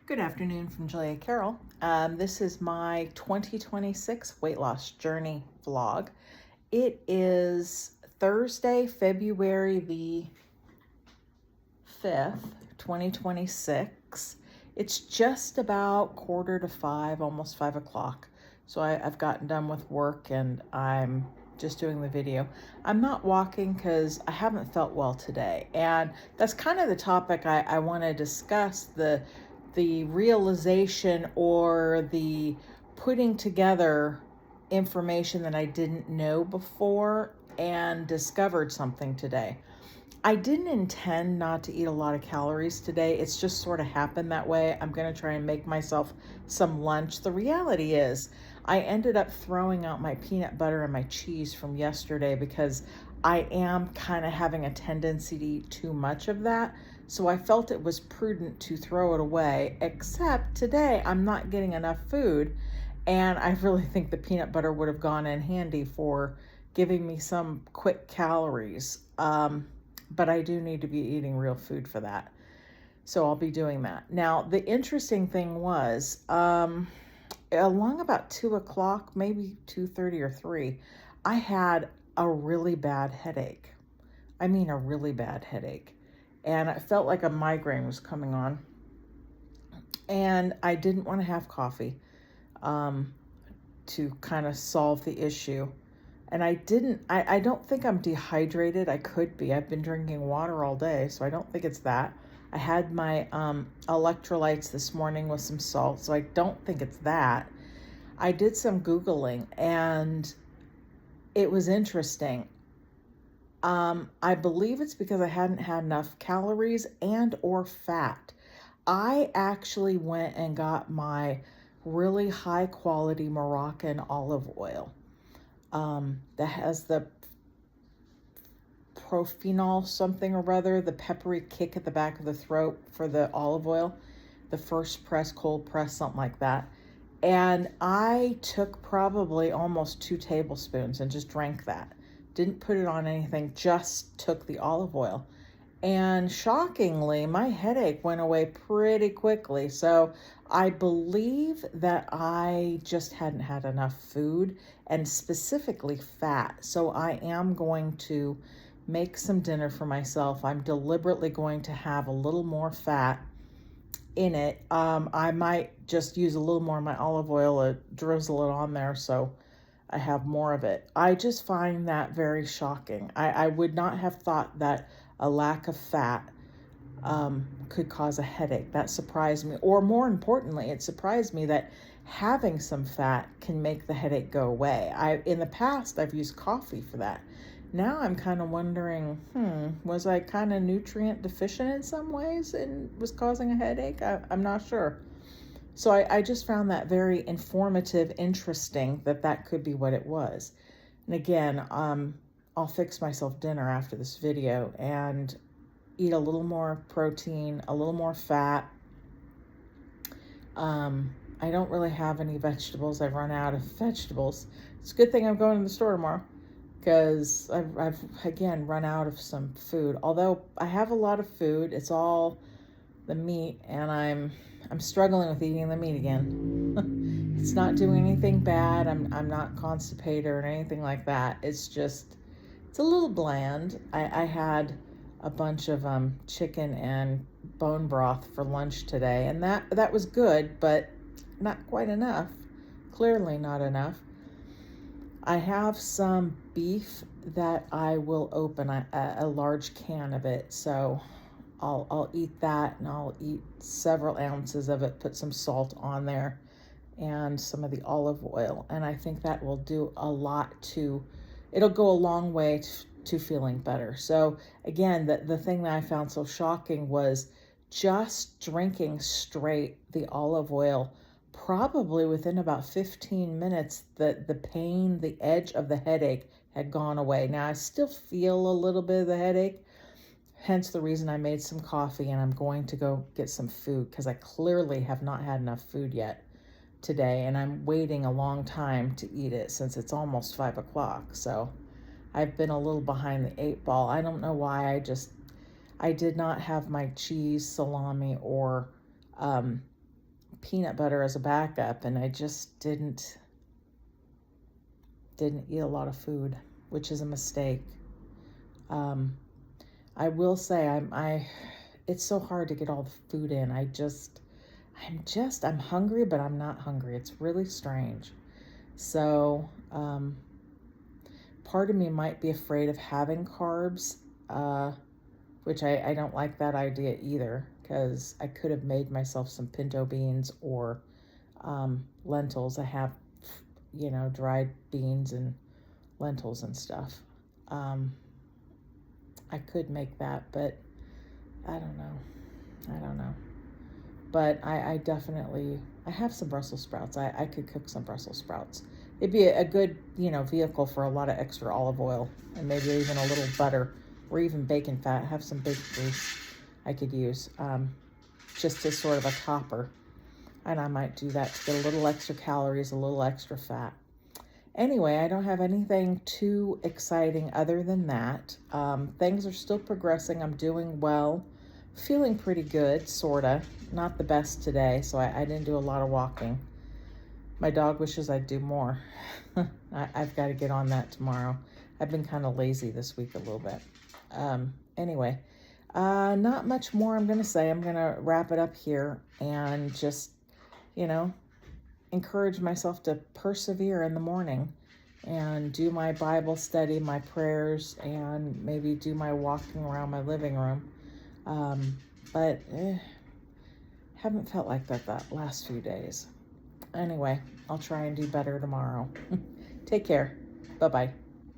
Good afternoon from Julia Carroll. This is my 2026 weight loss journey vlog. It is Thursday, February the 5th, 2026. It's just about 4:45, almost 5 o'clock. So I've gotten done with work and I'm just doing the video. I'm not walking because I haven't felt well today. And that's kind of the topic I want to discuss, the realization or the putting together information that I didn't know before and discovered something today. I didn't intend not to eat a lot of calories today. It's just sort of happened that way. I'm going to try and make myself some lunch. The reality is, I ended up throwing out my peanut butter and my cheese from yesterday because I am kind of having a tendency to eat too much of that. So I felt it was prudent to throw it away, except today I'm not getting enough food. And I really think the peanut butter would have gone in handy for giving me some quick calories. But I do need to be eating real food for that. So I'll be doing that. Now, the interesting thing was, along about 2 o'clock, maybe 2:30 or 3, I had a really bad headache. I mean, a really bad headache. And I felt like a migraine was coming on. And I didn't want to have coffee to kind of solve the issue. And I don't think I'm dehydrated. I could be. I've been drinking water all day, so I don't think it's that. I had my electrolytes this morning with some salt, so I don't think it's that. I did some Googling, and it was interesting. I believe it's because I hadn't had enough calories and or fat. I actually went and got my really high quality Moroccan olive oil. That has the profenol something or other, the peppery kick at the back of the throat for the olive oil, the first press, cold press, something like that. And I took probably almost 2 tablespoons and just drank that. Didn't put it on anything, just took the olive oil. And shockingly, my headache went away pretty quickly. So I believe that I just hadn't had enough food and specifically fat. So I am going to make some dinner for myself. I'm deliberately going to have a little more fat in it. I might just use a little more of my olive oil, drizzle it on there so I have more of it. I just find that very shocking. I would not have thought that a lack of fat could cause a headache. That surprised me. Or more importantly, it surprised me that having some fat can make the headache go away. In the past, I've used coffee for that. Now I'm kind of wondering, was I kind of nutrient deficient in some ways and was causing a headache? I'm not sure. So I just found that very informative, interesting that could be what it was. And again, I'll fix myself dinner after this video and eat a little more protein, a little more fat. I don't really have any vegetables. I've run out of vegetables. It's a good thing I'm going to the store tomorrow because I've again run out of some food. Although I have a lot of food, it's all the meat, and I'm struggling with eating the meat again. It's not doing anything bad. I'm not constipated or anything like that. It's a little bland. I had a bunch of chicken and bone broth for lunch today, and that was good, but not quite enough. Clearly not enough. I have some beef that I will open a large can of it, so I'll eat that, and I'll eat several ounces of it, put some salt on there and some of the olive oil. And I think that will do a lot it'll go a long way to feeling better. So again, the thing that I found so shocking was just drinking straight the olive oil. Probably within about 15 minutes, the pain, the edge of the headache had gone away. Now I still feel a little bit of the headache, hence the reason I made some coffee, and I'm going to go get some food because I clearly have not had enough food yet today, and I'm waiting a long time to eat it since it's almost 5 o'clock. So I've been a little behind the 8 ball. I don't know why. I did not have my cheese, salami, or peanut butter as a backup, and I just didn't eat a lot of food, which is a mistake. I will say it's so hard to get all the food in. I'm hungry, but I'm not hungry. It's really strange. So, part of me might be afraid of having carbs, which I don't like that idea either, because I could have made myself some pinto beans or lentils. I have, dried beans and lentils and stuff. I could make that, but I don't know. But I definitely, I have some Brussels sprouts. I could cook some Brussels sprouts. It'd be a good, vehicle for a lot of extra olive oil and maybe even a little butter or even bacon fat. I have some bacon grease I could use just as sort of a topper. And I might do that to get a little extra calories, a little extra fat. Anyway, I don't have anything too exciting other than that. Things are still progressing. I'm doing well. Feeling pretty good, sorta. Not the best today, so I didn't do a lot of walking. My dog wishes I'd do more. I've got to get on that tomorrow. I've been kind of lazy this week a little bit. Anyway, not much more I'm going to say. I'm going to wrap it up here and just, encourage myself to persevere in the morning and do my Bible study, my prayers, and maybe do my walking around my living room. But haven't felt like that last few days. Anyway, I'll try and do better tomorrow. Take care. Bye-bye.